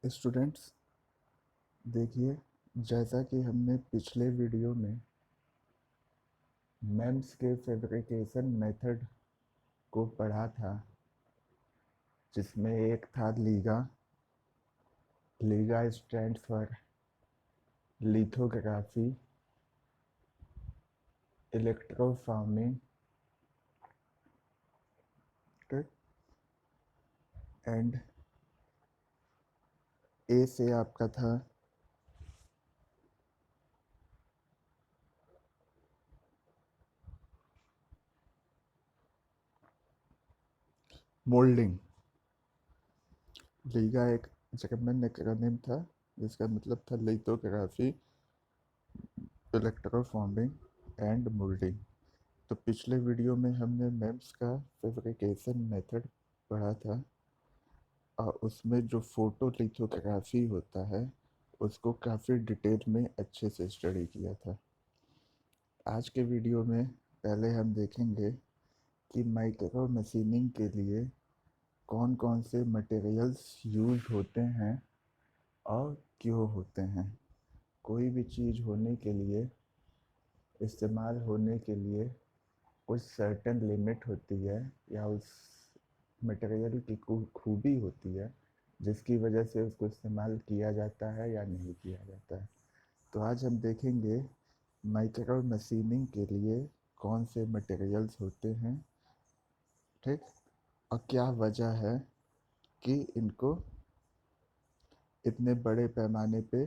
Students, देखिए, जैसा कि हमने पिछले वीडियो में मेम्स के फैब्रिकेशन मेथड को पढ़ा था, जिसमें एक था LIGA. LIGA stands for lithography, electroforming, and A से आपका था मोल्डिंग। लीगा एक जर्मन एक्रोनिम था जिसका मतलब था लिथोग्राफी, इलेक्ट्रोफॉर्मिंग एंड मोल्डिंग। तो पिछले वीडियो में हमने मेम्स का फैब्रिकेशन मेथड पढ़ा था और उसमें जो फोटो लिथोग्राफी होता है उसको काफ़ी डिटेल में अच्छे से स्टडी किया था। आज के वीडियो में पहले हम देखेंगे कि माइक्रो मशीनिंग के लिए कौन कौन से मटेरियल्स यूज होते हैं और क्यों होते हैं। कोई भी चीज़ होने के लिए, इस्तेमाल होने के लिए कुछ सर्टेन लिमिट होती है या उस मटेरियल की खूबी होती है जिसकी वजह से उसको इस्तेमाल किया जाता है या नहीं किया जाता है। तो आज हम देखेंगे माइक्रो मशीनिंग के लिए कौन से मटेरियल्स होते हैं, ठीक, और क्या वजह है कि इनको इतने बड़े पैमाने पे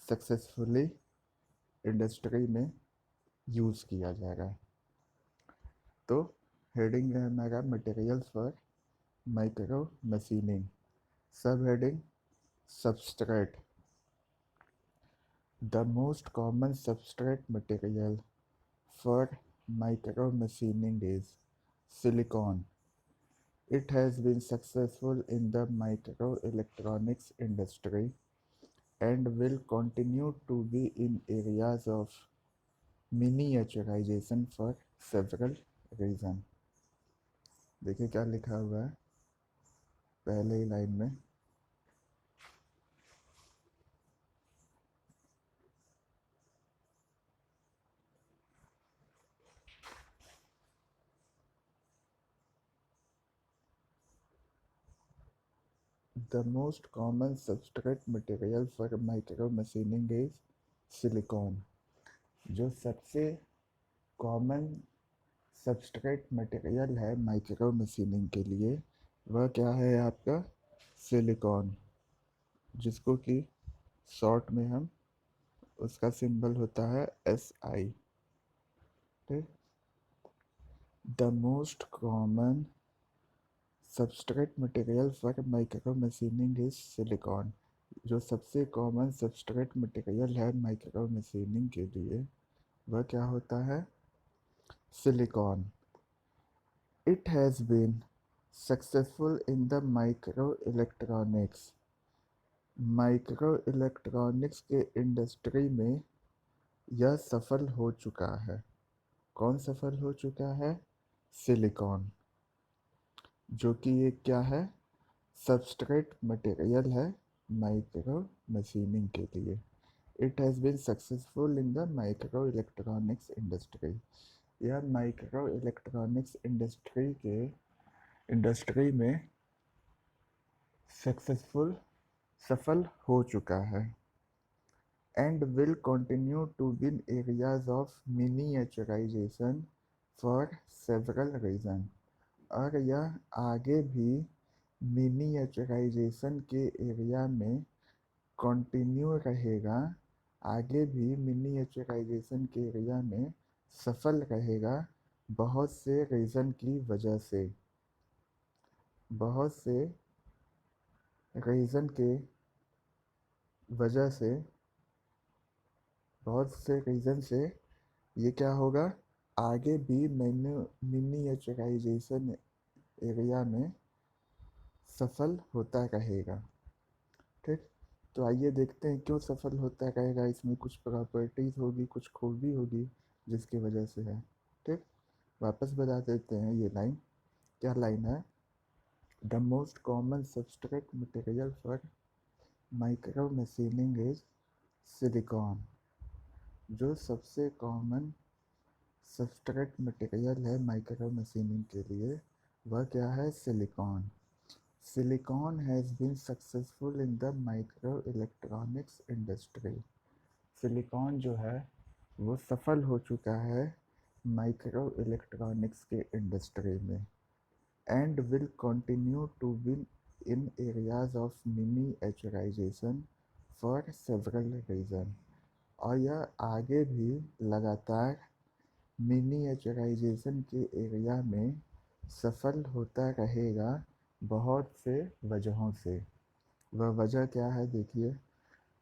सक्सेसफुली इंडस्ट्री में यूज़ किया जा रहा है। तो हेडिंग है हमारा मटेरियल्स फॉर माइक्रो मशीनिंग। सब heading substrate. The most common substrate material for micromachining is silicon. It has been successful in the microelectronics industry and will continue to be in areas of miniaturization for several reasons. देखिए क्या लिखा हुआ है पहले ही line में। The most common substrate material for micromachining is silicon. जो सबसे common substrate material है माइक्रो मशीनिंग के लिए वह क्या है आपका सिलिकॉन, जिसको कि शॉर्ट में हम उसका सिंबल होता है SI। ठीक, the most common substrate material for micro machining is silicon. जो सबसे कॉमन सबस्ट्रेट मटेरियल है माइक्रो मशीनिंग के लिए वह क्या होता है silicon. It has been successful in the microelectronics। Micro electronics के इंडस्ट्री में यह सफल हो चुका है। कौन सफल हो चुका है सिलिकॉन, जो कि ये क्या है सबस्ट्रेट मटेरियल है माइक्रो मशीनिंग के लिए। It has been successful in the micro electronics industry. यह माइक्रो इलेक्ट्रॉनिक्स इंडस्ट्री में सक्सेसफुल सफल हो चुका है and will continue to be in areas of miniaturisation for several reason. और यह आगे भी मिनिएचराइजेशन के एरिया में कंटिन्यू रहेगा, आगे भी मिनिएचराइजेशन के एरिया में सफल रहेगा बहुत से रीज़न की वजह से। बहुत से रीज़न के वजह से, बहुत से रीज़न से ये क्या होगा आगे भी मिनिएचराइजेशन एरिया में सफल होता रहेगा। ठीक, तो आइए देखते हैं क्यों सफल होता रहेगा। इसमें कुछ प्रॉपर्टीज़ होगी, कुछ खूबी होगी जिसकी वजह से है। ठीक, वापस बता देते हैं ये लाइन। क्या लाइन है? The most common substrate material for micro machining is silicon. जो सबसे कॉमन सबस्ट्रेट मटेरियल है माइक्रो मशीनिंग के लिए वह क्या है? Silicon. Silicon has been successful in the micro electronics industry. Silicon जो है वो सफल हो चुका है माइक्रो इलेक्ट्रॉनिक्स के इंडस्ट्री में and will continue to win in areas of miniaturisation for several reason. और यह आगे भी लगातार मिनीएचराइजेशन के एरिया में सफल होता रहेगा बहुत से वजहों से। वह वजह क्या है? देखिए,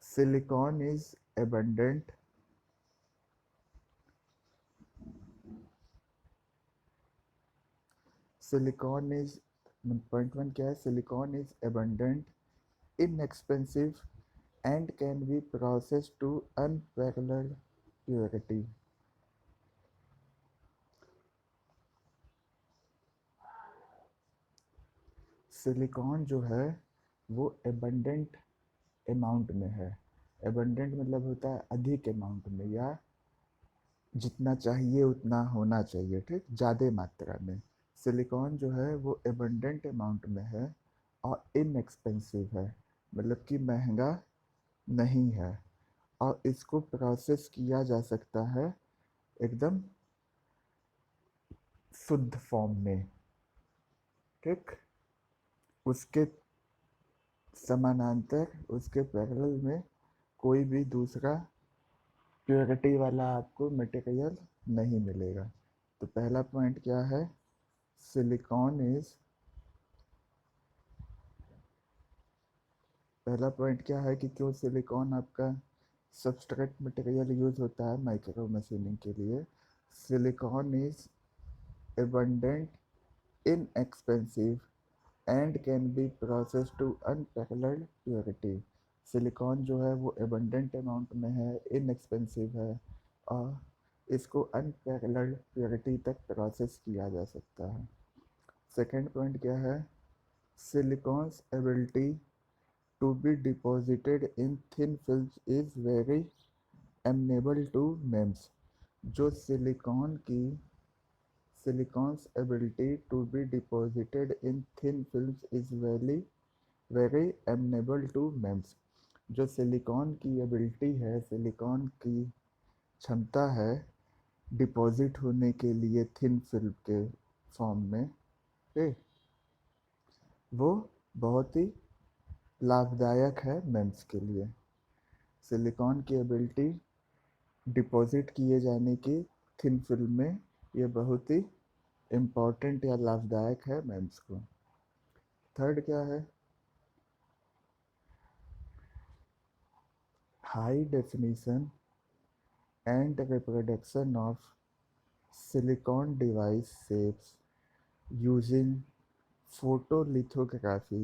silicon is abundant silicon is point one क्या है? Silicon is abundant, inexpensive and can be processed to unparalleled purity. Silicon जो है वो एबंडेंट अमाउंट में है। एबंडेंट मतलब होता है अधिक अमाउंट में या जितना चाहिए उतना होना चाहिए, ठीक, ज़्यादा मात्रा में। सिलिकॉन जो है वो एबंडेंट अमाउंट में है और इनएक्सपेंसिव है, मतलब कि महंगा नहीं है, और इसको प्रोसेस किया जा सकता है एकदम शुद्ध फॉर्म में, ठीक। उसके समानांतर, उसके पैरेलल में कोई भी दूसरा प्योरिटी वाला आपको मटेरियल नहीं मिलेगा। तो पहला पॉइंट क्या है? सिलिकॉन इज पहला पॉइंट क्या है कि क्यों सिलिकॉन आपका सबस्ट्रेट मटेरियल यूज होता है माइक्रो मशीनिंग के लिए? Silicon is abundant, inexpensive and can be process to unparalleled purity. Silicon जो है वो एबंडेंट अमाउंट में है, इनएक्सपेंसिव है, और इसको अनपैरेलल्ड प्योरिटी तक प्रोसेस किया जा सकता है। सेकेंड पॉइंट क्या है? Silicon's ability to be deposited in thin film is very amenable to MEMS. जो silicon's ability to be deposited in thin film is very amenable to MEMS. जो silicon की एबिलिटी है, सिलिकॉन की क्षमता है deposit होने के लिए थिन फिल्म के फॉर्म में, ठीक, वो बहुत ही लाभदायक है मेम्स के लिए। सिलिकॉन की एबिलिटी डिपॉजिट किए जाने की थिन फिल्म में ये बहुत ही इम्पॉर्टेंट या लाभदायक है मेम्स को। थर्ड क्या है? High definition and reproduction of silicon device shapes using photolithography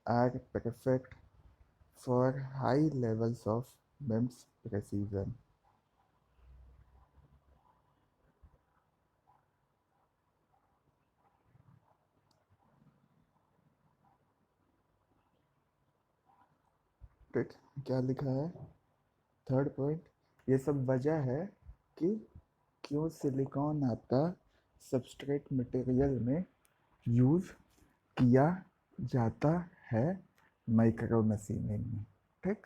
are perfect for high levels of MEMS precision. ठीक, क्या लिखा है? थर्ड पॉइंट, ये सब वजह है कि क्यों सिलिकॉन आपका सबस्ट्रेट मटेरियल में यूज़ किया जाता है माइक्रो मशीनिंग में, ठीक।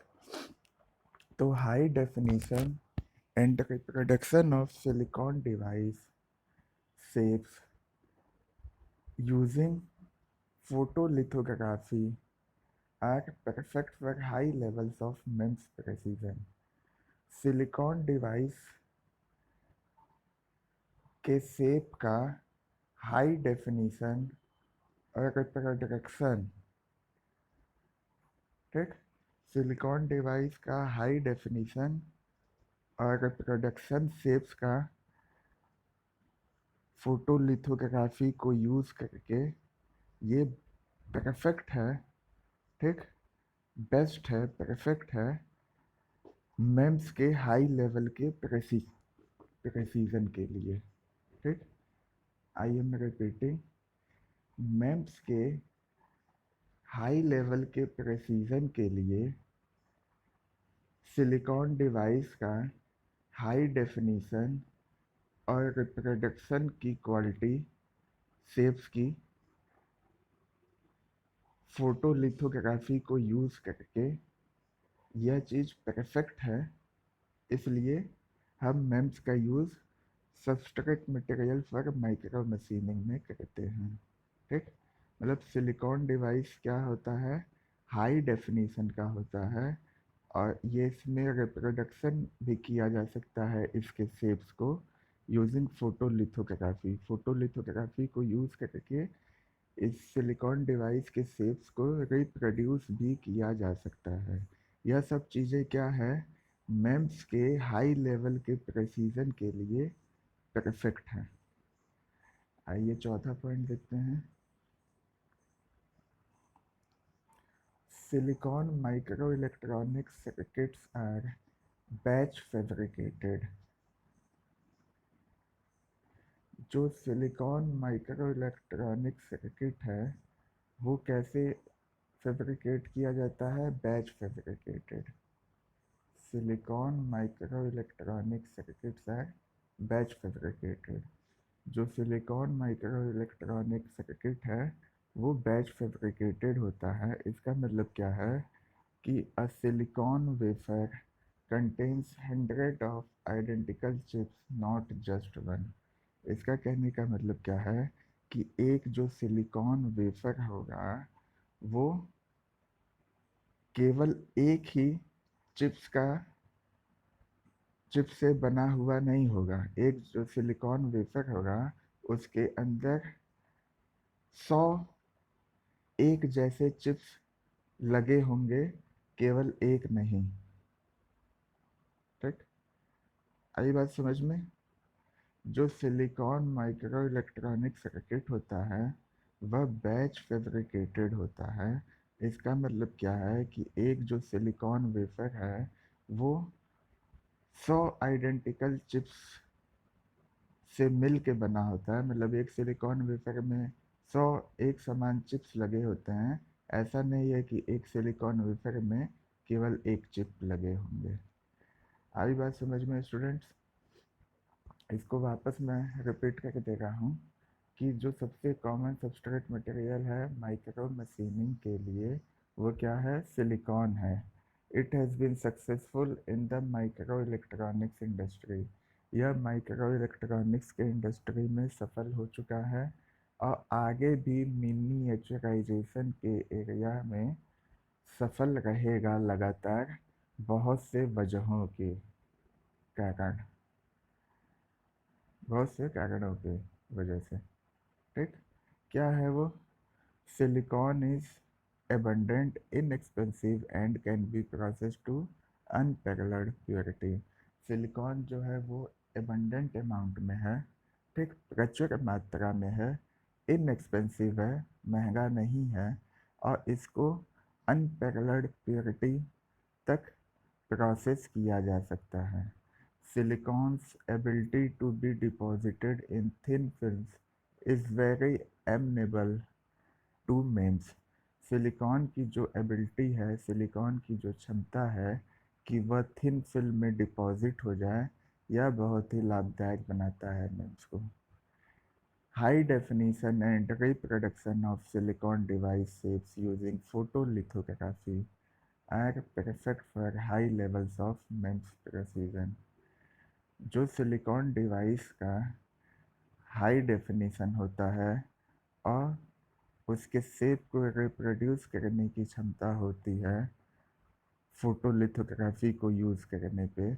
तो high definition and reproduction of silicon device shapes using photolithography are perfect for high levels of MEMS precision. Silicon device के शेप का हाई डेफिनेशन और रिप्रोडक्शन, ठीक, सिलिकॉन डिवाइस का हाई डेफिनेशन और रिप्रोडक्शन शेप्स का फोटोलिथोग्राफी को use करके ये परफेक्ट है, ठीक, बेस्ट है, परफेक्ट है मेम्स के हाई लेवल के प्रेसीजन के लिए, ठीक। आई एम रिपीटिंग, मेम्स के हाई लेवल के प्रेसिजन के लिए सिलिकॉन डिवाइस का हाई डेफिनेशन और रिप्रोडक्शन की क्वालिटी शेप्स की फोटोलिथोग्राफी को यूज़ करके यह चीज़ परफेक्ट है, इसलिए हम मेम्स का use substrate material for micro machining में करते हैं। ठीक, मतलब सिलिकॉन डिवाइस क्या होता है, हाई डेफिनेशन का होता है और ये इसमें रिप्रोडक्शन भी किया जा सकता है इसके शेप्स को यूजिंग फोटोलिथोग्राफी। फोटोलिथोग्राफी को यूज़ करके इस सिलिकॉन डिवाइस के शेप्स को रिप्रोड्यूस भी किया जा सकता है। यह सब चीज़ें क्या है, मेम्स के हाई लेवल के प्रेसिजन के लिए परफेक्ट है। आइए चौथा पॉइंट देखते हैं। Silicon micro electronic circuits are batch fabricated. जो सिलिकॉन माइक्रो इलेक्ट्रॉनिक सर्किट है वो कैसे फैब्रिकेट किया जाता है, batch fabricated. Silicon micro electronic circuits are batch fabricated. जो सिलिकॉन माइक्रो इलेक्ट्रॉनिक सर्किट है वो बैच फैब्रिकेटेड होता है। इसका मतलब क्या है कि a silicon wafer contains hundred of identical chips not just one. इसका कहने का मतलब क्या है कि एक जो सिलिकॉन वेफर होगा वो केवल एक ही चिप्स का चिप से बना हुआ नहीं होगा। एक जो सिलिकॉन वेफर होगा उसके अंदर 100 एक जैसे चिप्स लगे होंगे, केवल एक नहीं। ठीक, आई बात समझ में। जो सिलिकॉन माइक्रो इलेक्ट्रॉनिक सर्किट होता है वह बैच फैब्रिकेटेड होता है। इसका मतलब क्या है कि एक जो सिलिकॉन वेफर है वो 100 आइडेंटिकल चिप्स से मिल के बना होता है। मतलब एक सिलिकॉन वेफर में 100 एक समान चिप्स लगे होते हैं। ऐसा नहीं है कि एक सिलिकॉन वेफर में केवल एक चिप लगे होंगे। आई बात समझ में स्टूडेंट्स। इसको वापस मैं रिपीट करके दे रहा हूँ कि जो सबसे कॉमन सबस्ट्रेट मटेरियल है माइक्रो मशीनिंग के लिए वो क्या है, सिलिकॉन है। It has been successful in the micro electronics industry. यह माइक्रो इलेक्ट्रॉनिक्स के इंडस्ट्री में सफल हो चुका है और आगे भी मिनिएचराइजेशन के एरिया में सफल रहेगा लगातार, बहुत से वजहों के कारण, बहुत से कारणों की वजह से। ठीक, क्या है वो, silicon is abundant, inexpensive and can be processed to unparalleled purity। Silicon जो है वो abundant अमाउंट में है, ठीक, प्रचुर मात्रा में है, इनएक्सपेंसिव है, महंगा नहीं है और इसको अनपैरेलल्ड प्योरिटी तक प्रोसेस किया जा सकता है। Silicon's ability to be deposited in thin films is very amenable to MEMS। Silicon की जो एबिलिटी है, सिलिकॉन की जो क्षमता है कि वह थिन फिल्म में डिपॉजिट हो जाए, यह बहुत ही लाभदायक बनाता है मेम्स को। High definition and reproduction of silicon device shapes using photolithography are perfect for high levels of MEMS precision. जो सिलिकॉन डिवाइस का हाई डेफिनेशन होता है और उसके शेप को रिप्रोड्यूस करने की क्षमता होती है फोटोलिथोग्राफी को यूज़ करने पे,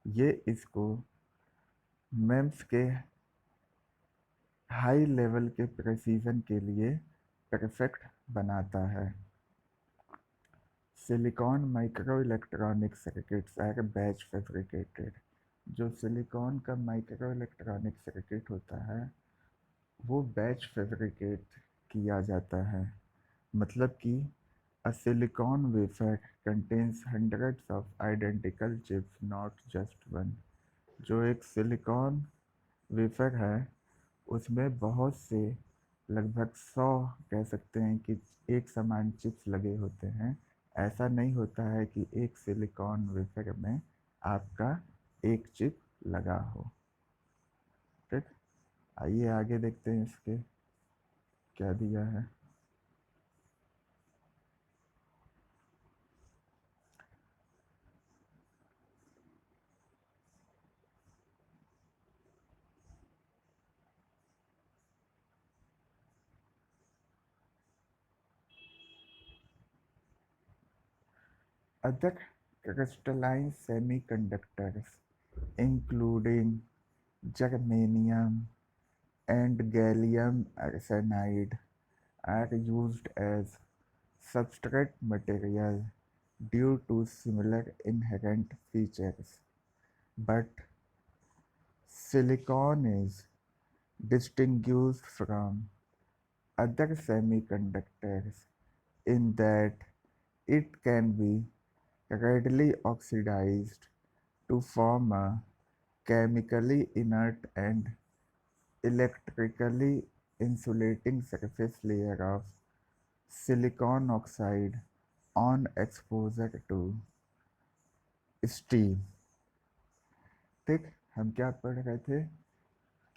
ये इसको मेम्स के हाई लेवल के प्रेसिजन के लिए परफेक्ट बनाता है। Silicon micro electronic circuits are batch fabricated. जो सिलिकॉन का माइक्रो इलेक्ट्रॉनिक सर्किट होता है वो बैच फैब्रिकेट किया जाता है। मतलब कि a silicon wafer contains hundreds of identical chips, not just one। जो एक सिलिकॉन वेफर है उसमें बहुत से लगभग 100 कह सकते हैं कि एक समान चिप्स लगे होते हैं। ऐसा नहीं होता है कि एक सिलिकॉन वेफर में आपका एक चिप लगा हो। ठीक, आइए आगे देखते हैं इसके क्या दिया है। Other crystalline semiconductors, including germanium and gallium arsenide, are used as substrate material due to similar inherent features. But silicon is distinguished from other semiconductors in that it can be readily oxidized to form a chemically inert and electrically insulating surface layer of silicon oxide on exposure to steam। ठीक, हम क्या पढ़ रहे थे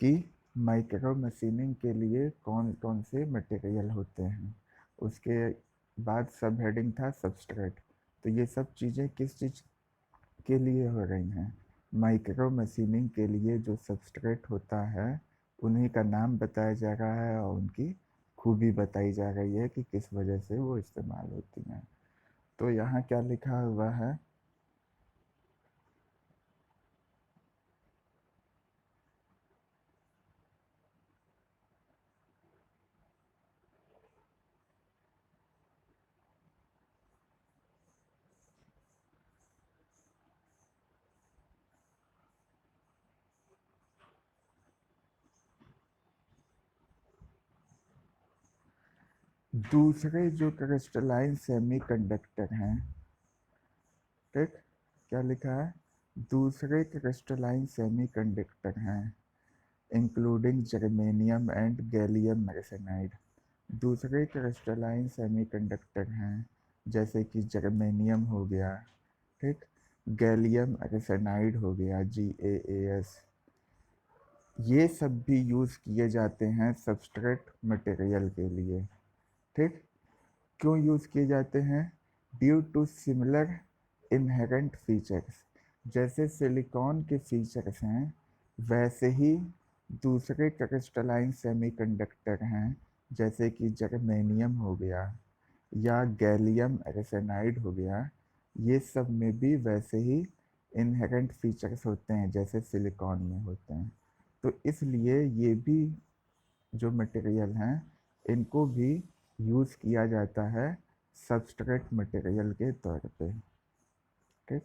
कि micro machining के लिए कौन कौन से मटेरियल होते हैं। उसके बाद सब हेडिंग था सबस्ट्रेट। तो ये सब चीज़ें किस चीज़ के लिए हो रही हैं? माइक्रो मशीनिंग के लिए जो सबस्ट्रेट होता है उन्हीं का नाम बताया जा रहा है और उनकी खूबी बताई जा रही है कि किस वजह से वो इस्तेमाल होती हैं। तो यहाँ क्या लिखा हुआ है? दूसरे जो क्रिस्टलाइन सेमीकंडक्टर हैं, ठीक, क्या लिखा है? दूसरे क्रिस्टलाइन सेमीकंडक्टर हैं including germanium and gallium arsenide. दूसरे क्रिस्टलाइन सेमीकंडक्टर हैं जैसे कि जर्मेनियम हो गया, ठीक, गैलियम आर्सेनाइड हो गया GaAs। ये सब भी यूज़ किए जाते हैं सबस्ट्रेट मटेरियल के लिए। ठीक, क्यों यूज़ किए जाते हैं? Due to similar inherent features. जैसे सिलिकॉन के फीचर्स हैं वैसे ही दूसरे क्रिस्टलाइन सेमीकंडक्टर हैं जैसे कि जर्मेनियम हो गया या गैलियम आर्सेनाइड हो गया। ये सब में भी वैसे ही इनहेरेंट फीचर्स होते हैं जैसे सिलिकॉन में होते हैं। तो इसलिए ये भी जो मटेरियल हैं इनको भी यूज़ किया जाता है सबस्ट्रेट मटेरियल के तौर पे। ठीक,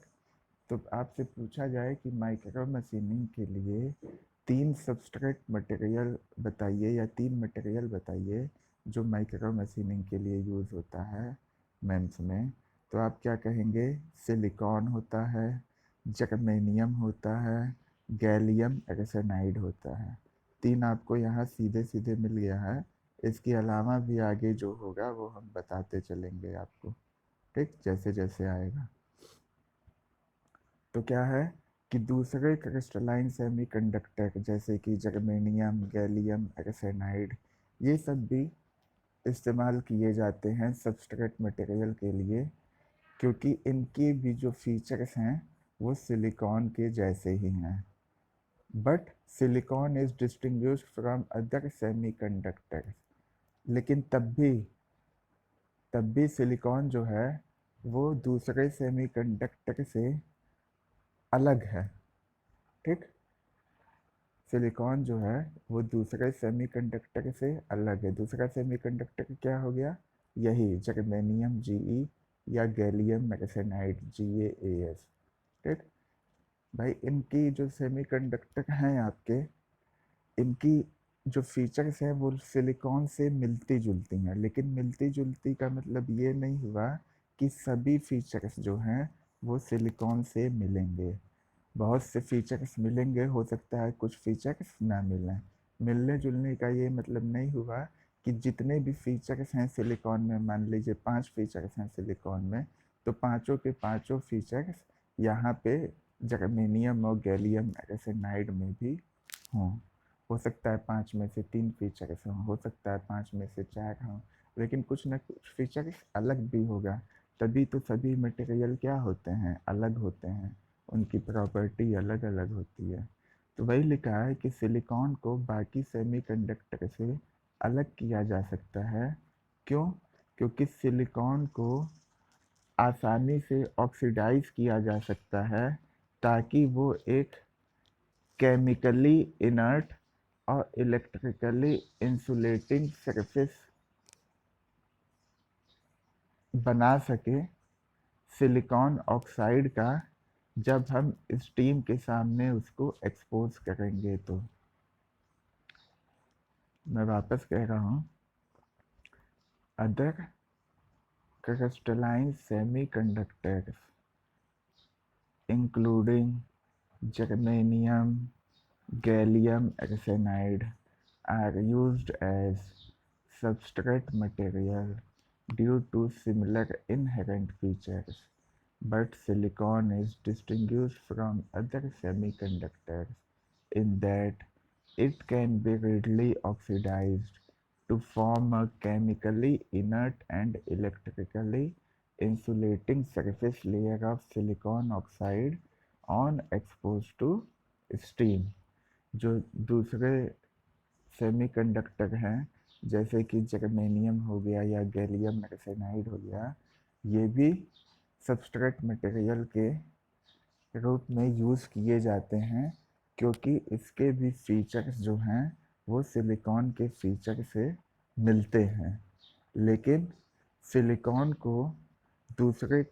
तो आपसे पूछा जाए कि माइक्रो मशीनिंग के लिए 3 सबस्ट्रेट मटेरियल बताइए या 3 मटेरियल बताइए जो माइक्रो मशीनिंग के लिए यूज़ होता है मेंस में, तो आप क्या कहेंगे? सिलिकॉन होता है, जर्मेनियम होता है, गैलियम आर्सेनाइड होता है। 3 आपको यहाँ सीधे सीधे मिल गया है। इसके अलावा भी आगे जो होगा वो हम बताते चलेंगे आपको, ठीक, जैसे जैसे आएगा। तो क्या है कि दूसरे क्रिस्टलाइन सेमीकंडक्टर जैसे कि जर्मेनियम, गैलियम आर्सेनाइड, ये सब भी इस्तेमाल किए जाते हैं सबस्ट्रेट मटेरियल के लिए क्योंकि इनके भी जो फीचर्स हैं वो सिलिकॉन के जैसे ही हैं। But silicon is distinguished from other semiconductors. लेकिन तब भी सिलिकॉन जो है वो दूसरे सेमीकंडक्टर से अलग है। ठीक, सिलिकॉन जो है वो दूसरे सेमीकंडक्टर से अलग है। दूसरा सेमीकंडक्टर क्या हो गया? यही जर्मेनियम GE या गैलियम आर्सेनाइड GaAs। ठीक, भाई इनकी जो सेमीकंडक्टर हैं आपके, इनकी जो फीचर्स हैं वो सिलिकॉन से मिलती जुलती हैं। लेकिन मिलती जुलती का मतलब ये नहीं हुआ कि सभी फीचर्स जो हैं वो सिलिकॉन से मिलेंगे। बहुत से फीचर्स मिलेंगे, हो सकता है कुछ फीचर्स ना मिलें। मिलने जुलने का ये मतलब नहीं हुआ कि जितने भी फीचर्स हैं सिलिकॉन में, मान लीजिए 5 फीचर्स हैं सिलिकॉन में, तो पांचों के पांचों फीचर्स यहाँ पे जर्मेनियम और गैलियम आर्सेनाइड में भी हों। हो सकता है 5 में से 3 फीचर्स हों, हो सकता है 5 में से 4 हों, लेकिन कुछ ना कुछ फीचर्स अलग भी होगा। तभी तो सभी मटेरियल क्या होते हैं, अलग होते हैं, उनकी प्रॉपर्टी अलग अलग होती है। तो वही लिखा है कि सिलिकॉन को बाकी सेमीकंडक्टर से अलग किया जा सकता है। क्यों? क्योंकि सिलिकॉन को आसानी से ऑक्सीडाइज किया जा सकता है, ताकि वो एक केमिकली इनर्ट और इलेक्ट्रिकली इंसुलेटिंग सरफेस बना सके सिलिकॉन ऑक्साइड का, जब हम स्टीम के सामने उसको एक्सपोज करेंगे। तो मैं वापस कह रहा हूँ, other crystalline semiconductors including germanium, gallium arsenide are used as substrate material due to similar inherent features, but silicon is distinguished from other semiconductors in that it can be readily oxidized to form a chemically inert and electrically insulating surface layer of silicon oxide on exposed to steam। जो दूसरे semiconductor हैं, जैसे कि germanium हो गया या gallium arsenide हो गया, ये भी सबस्ट्रेट मटेरियल के रूप में यूज़ किए जाते हैं, क्योंकि इसके भी फीचर्स जो हैं वो सिलिकॉन के फीचर से मिलते हैं। लेकिन सिलिकॉन को दूसरे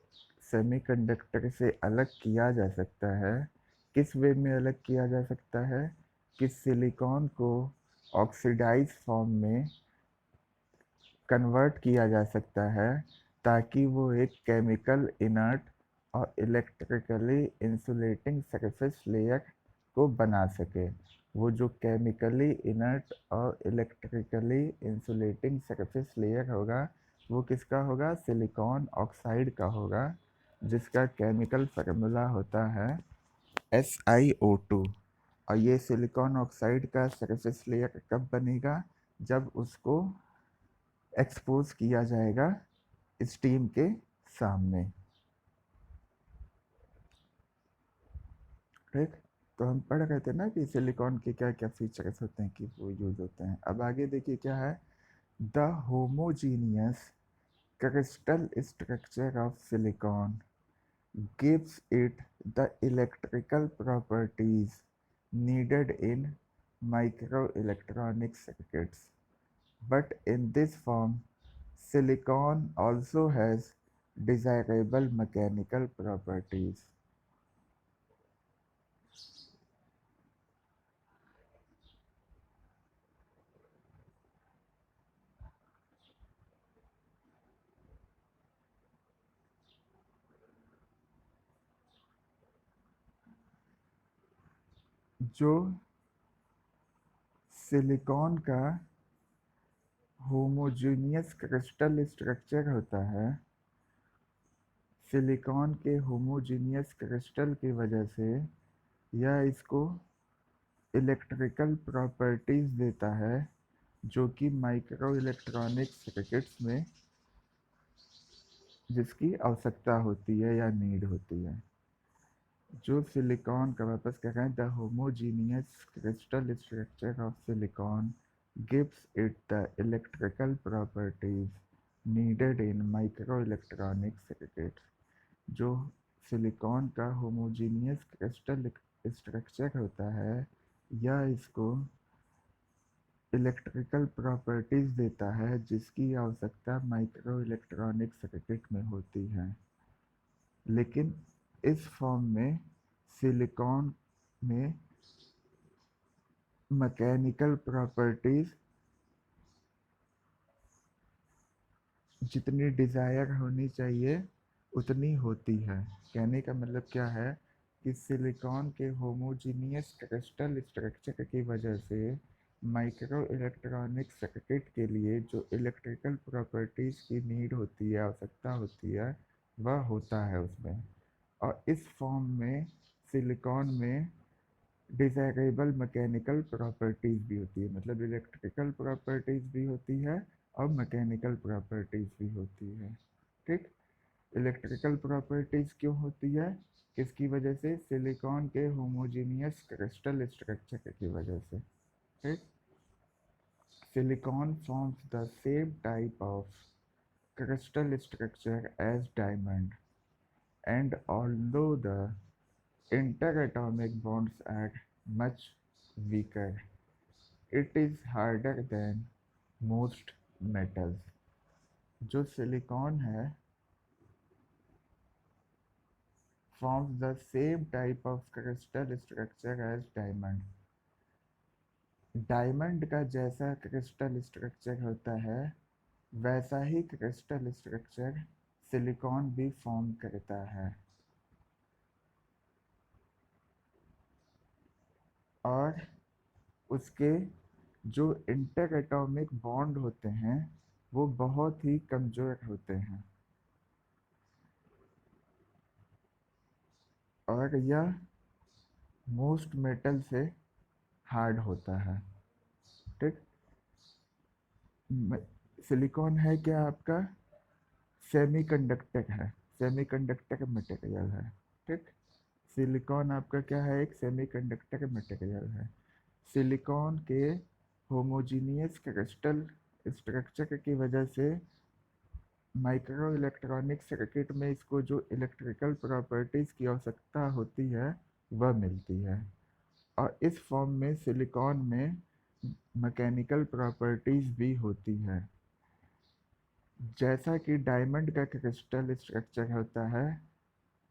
सेमीकंडक्टर से अलग किया जा सकता है। किस वे में अलग किया जा सकता है? कि सिलिकॉन को ऑक्सीडाइज फॉर्म में कन्वर्ट किया जा सकता है, ताकि वो एक केमिकल इनर्ट और इलेक्ट्रिकली इंसुलेटिंग सरफेस लेयर को बना सके। वो जो केमिकली इनर्ट और इलेक्ट्रिकली इंसुलेटिंग सरफेस लेयर होगा, वो किसका होगा? सिलिकॉन ऑक्साइड का होगा, जिसका केमिकल फार्मूला होता है SiO2। और ये सिलिकॉन ऑक्साइड का सरफेस लेयर कब बनेगा? जब उसको एक्सपोज किया जाएगा स्टीम के सामने। ठीक, तो हम पढ़ रहे थे ना कि सिलिकॉन के क्या क्या फीचर्स होते हैं कि वो यूज होते हैं। अब आगे देखिए क्या है। The homogeneous crystal structure of silicon gives it the electrical properties needed in microelectronic circuits. But in this form, silicon also has desirable mechanical properties. जो सिलिकॉन का होमोजीनियस क्रिस्टल स्ट्रक्चर होता है, सिलिकॉन के होमोजीनियस क्रिस्टल की वजह से यह इसको इलेक्ट्रिकल प्रॉपर्टीज देता है, जो कि माइक्रो इलेक्ट्रॉनिक सर्किट्स में जिसकी आवश्यकता होती है या नीड होती है। जो सिलिकॉन का, वापस कह रहे हैं, the homogeneous crystal structure of silicon gives it the electrical properties needed in micro electronic circuits. जो सिलिकॉन का होमोजीनियस क्रिस्टल स्ट्रक्चर होता है, यह इसको इलेक्ट्रिकल प्रॉपर्टीज देता है जिसकी आवश्यकता माइक्रो इलेक्ट्रॉनिक सर्किट में होती है। लेकिन इस फॉर्म में सिलिकॉन में मैकेनिकल प्रॉपर्टीज जितनी डिज़ायर होनी चाहिए उतनी होती है। कहने का मतलब क्या है कि सिलिकॉन के होमोजीनियस क्रिस्टल स्ट्रक्चर की वजह से माइक्रो इलेक्ट्रॉनिक सर्किट के लिए जो इलेक्ट्रिकल प्रॉपर्टीज़ की नीड होती है, आवश्यकता होती है, वह होता है उसमें। और इस फॉर्म में सिलिकॉन में डिजायरेबल मैकेनिकल प्रॉपर्टीज़ भी होती है, मतलब इलेक्ट्रिकल प्रॉपर्टीज़ भी होती है और मैकेनिकल प्रॉपर्टीज़ भी होती है। ठीक, इलेक्ट्रिकल प्रॉपर्टीज़ क्यों होती है? किसकी वजह से? सिलिकॉन के होमोजीनियस क्रिस्टल स्ट्रक्चर की वजह से। ठीक, silicon forms the same type of crystal structure as diamond, and although the interatomic bonds are much weaker, it is harder than most metals. जो सिलिकॉन है forms the same type of crystal structure as diamond. Diamond का जैसा crystal structure होता है वैसा ही crystal structure silicon भी form करता है, और उसके जो इंटर एटॉमिक बॉन्ड होते हैं वो बहुत ही कमज़ोर होते हैं, और यह मोस्ट मेटल से हार्ड होता है। ठीक, सिलिकॉन है क्या आपका? सेमीकंडक्टर है, सेमीकंडक्टर मटेरियल है। ठीक, सिलिकॉन आपका क्या है? एक सेमीकंडक्टर मटेरियल है। सिलिकॉन के होमोजीनियस क्रिस्टल स्ट्रक्चर की वजह से माइक्रो इलेक्ट्रॉनिक सर्किट में इसको जो इलेक्ट्रिकल प्रॉपर्टीज़ की आवश्यकता होती है वह मिलती है, और इस फॉर्म में सिलिकॉन में मैकेनिकल प्रॉपर्टीज़ भी होती है। जैसा कि डायमंड का क्रिस्टल स्ट्रक्चर होता है,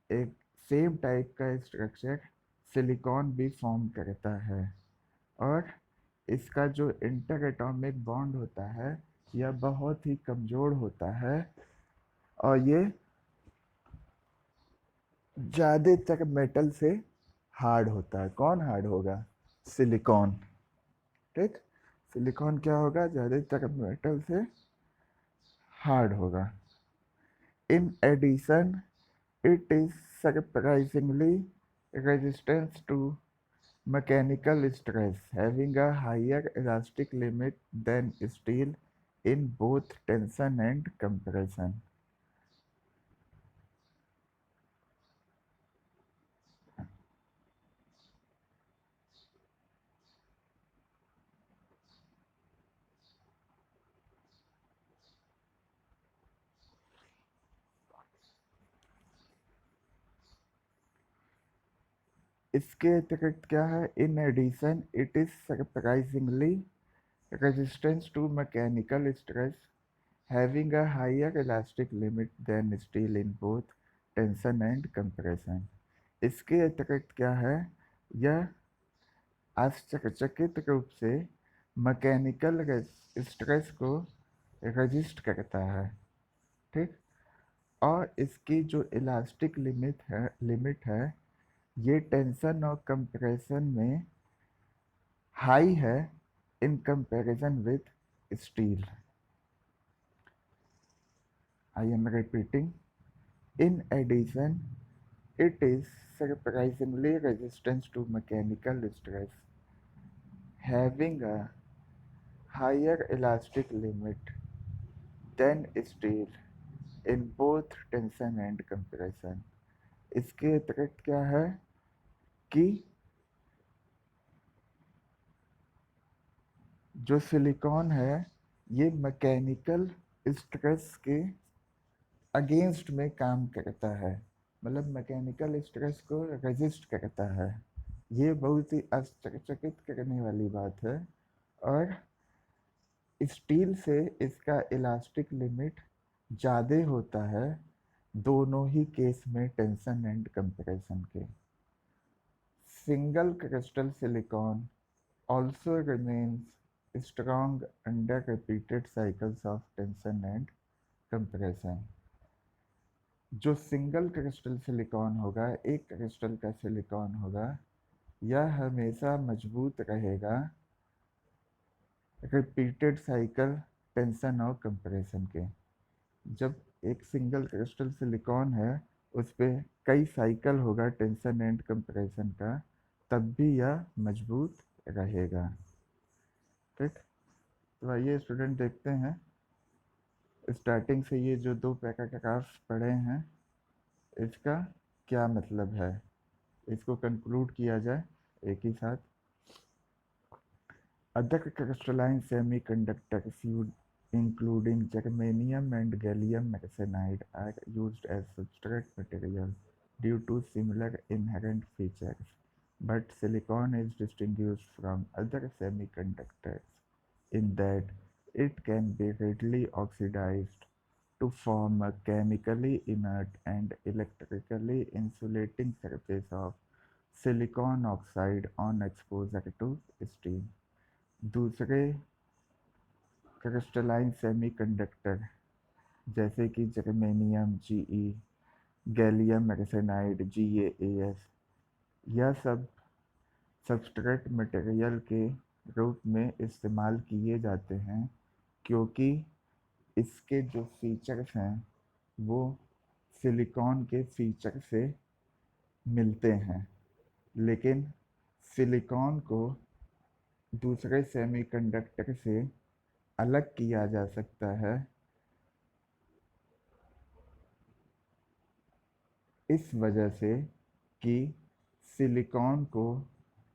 एक सेम टाइप का स्ट्रक्चर सिलिकॉन भी फॉर्म करता है, और इसका जो इंटर एटॉमिक बॉन्ड होता है यह बहुत ही कमज़ोर होता है, और ये ज़्यादातर मेटल से हार्ड होता है। कौन हार्ड होगा? सिलिकॉन। ठीक, सिलिकॉन क्या होगा? ज़्यादातर मेटल से हार्ड होगा। In addition it is surprisingly resistant to mechanical stress, having a higher elastic limit than steel in both tension and compression. इसके अतिरिक्त क्या है? In addition it is surprisingly resistance to mechanical stress, having a higher elastic limit than steel in both tension and compression. इसके अतिरिक्त क्या है? यह आश्चर्यचकित रूप से मैकेनिकल स्ट्रेस को रजिस्ट करता है। ठीक, और इसकी जो इलास्टिक लिमिट है ये टेंशन और कंप्रेशन में हाई है in comparison with steel. I am repeating, in addition it is surprisingly resistant to mechanical stress, having a higher elastic limit than steel in both tension and compression. इसके अतिरिक्त क्या है कि जो silicon है ये मैकेनिकल स्ट्रेस के against में काम करता है, मतलब मैकेनिकल स्ट्रेस को रेजिस्ट करता है। ये बहुत ही आश्चर्यचकित करने वाली बात है, और स्टील से इसका इलास्टिक लिमिट ज़्यादा होता है दोनों ही केस में, टेंशन एंड कंप्रेशन के। Single crystal silicon also remains strong under repeated cycles of tension and compression. जो सिंगल क्रिस्टल सिलिकॉन होगा, एक क्रिस्टल का सिलिकॉन होगा, यह हमेशा मजबूत रहेगा रिपीटेड साइकिल टेंशन और कंप्रेशन के। जब एक सिंगल क्रिस्टल सिलिकॉन है, उस पर कई साइकिल होगा टेंशन एंड कंप्रेशन का, तब भी यह मजबूत रहेगा। ठीक, तो आइए स्टूडेंट देखते हैं, स्टार्टिंग से ये जो दो पैराग्राफ्स पढ़े हैं इसका क्या मतलब है, इसको कंक्लूड किया जाए एक ही साथ। Other crystalline semiconductors including germanium and gallium arsenide are used as substrate material due to similar inherent features, but silicon is distinguished from other semiconductors in that it can be readily oxidized to form a chemically inert and electrically insulating surface of silicon oxide on exposure to steam। दूसरे crystalline semiconductor जैसे कि germanium Ge, gallium arsenide GaAs, यह सब substrate material के रूप में इस्तेमाल किए जाते हैं क्योंकि इसके जो फीचर्स हैं वो सिलिकॉन के फीचर से मिलते हैं, लेकिन सिलिकॉन को दूसरे सेमीकंडक्टर से अलग किया जा सकता है इस वजह से कि सिलिकॉन को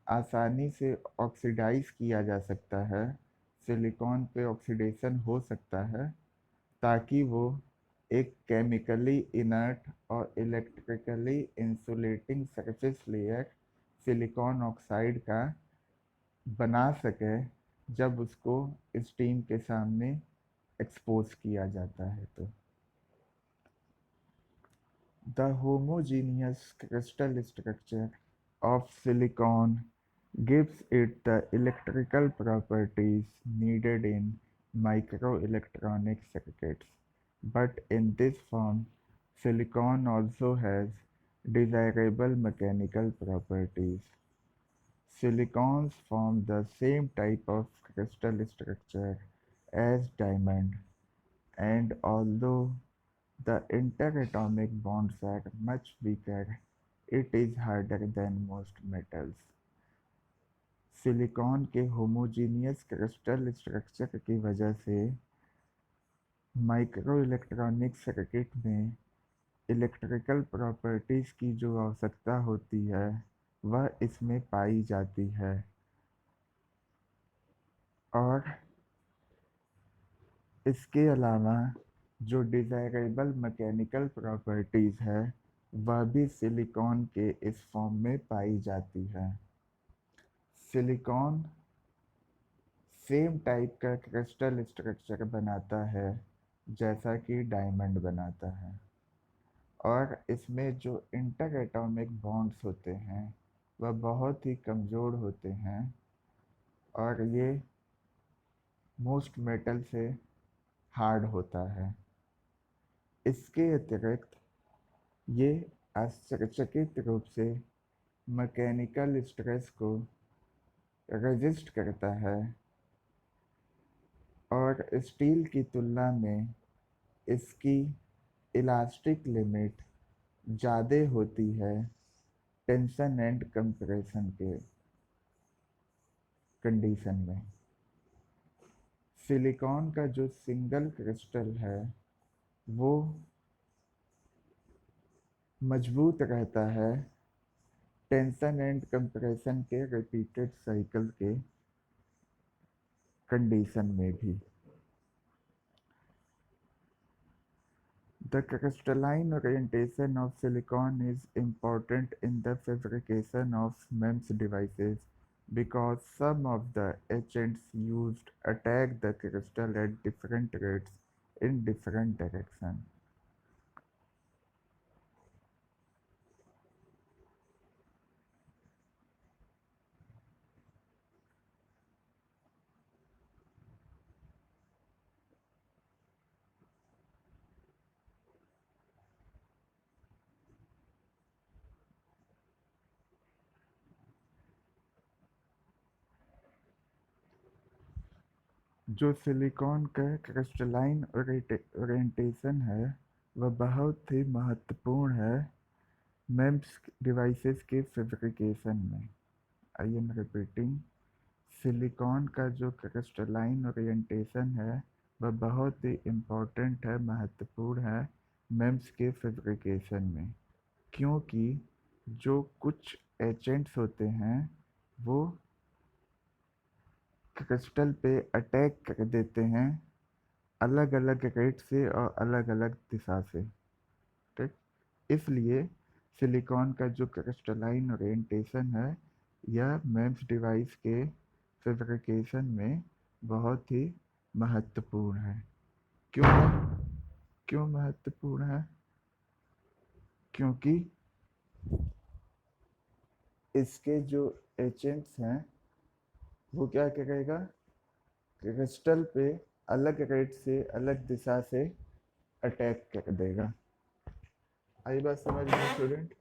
आसानी से ऑक्सीडाइज किया जा सकता है, सिलिकॉन पे ऑक्सीडेशन हो सकता है ताकि वो एक केमिकली इनर्ट और electrically insulating surface layer silicon oxide का बना सके जब उसको स्टीम के सामने एक्सपोज किया जाता है। तो the homogeneous crystal structure of silicon gives it the electrical properties needed in microelectronic circuits. But in this form, silicon also has desirable mechanical properties. Silicons form the same type of crystal structure as diamond, and although the interatomic bonds are much weaker, it is harder than most metals। Silicon के homogeneous crystal structure की वजह से micro electronic circuit में electrical properties की जो आवश्यकता होती है वह इसमें पाई जाती है, और इसके अलावा जो डिज़ायरेबल मैकेनिकल प्रॉपर्टीज़ है वह भी सिलिकॉन के इस फॉर्म में पाई जाती है। सिलिकॉन सेम टाइप का क्रिस्टल स्ट्रक्चर बनाता है जैसा कि डायमंड बनाता है, और इसमें जो इंटर एटॉमिक बॉन्ड्स होते हैं वह बहुत ही कमज़ोर होते हैं, और ये मोस्ट मेटल से हार्ड होता है। इसके अतिरिक्त ये आश्चर्यचकित रूप से मैकेनिकल स्ट्रेस को रेजिस्ट करता है, और स्टील की तुलना में इसकी इलास्टिक लिमिट ज़्यादा होती है टेंशन एंड कंप्रेशन के कंडीशन में। सिलिकॉन का जो सिंगल क्रिस्टल है वो मजबूत रहता है टेंशन एंड कंप्रेशन के रिपीटेड साइकिल के कंडीशन में भी। The crystalline orientation of silicon is important in the fabrication of MEMS devices because some of the agents used attack the crystal at different rates in different directions। जो silicon का crystalline orientation है वह बहुत ही महत्वपूर्ण है memes devices के fabrication में। आई am repeating, silicon का जो क्रिस्टलाइन ओरिएंटेशन है वह बहुत ही इम्पोर्टेंट है, महत्वपूर्ण है मेम्स के फैब्रिकेशन में, क्योंकि जो कुछ एजेंट्स होते हैं वो क्रिस्टल पे अटैक कर देते हैं अलग अलग रेट से और अलग अलग दिशा से। ठीक, इसलिए सिलिकॉन का जो क्रिस्टलाइन ओरिएंटेशन है यह मेम्स डिवाइस के फैब्रिकेशन में बहुत ही महत्वपूर्ण है। क्यों क्यों महत्वपूर्ण है? क्योंकि इसके जो एजेंट्स हैं वो क्या करेगा, क्रिस्टल पे अलग रेट से अलग दिशा से अटैक कर देगा। आई बात समझ में स्टूडेंट?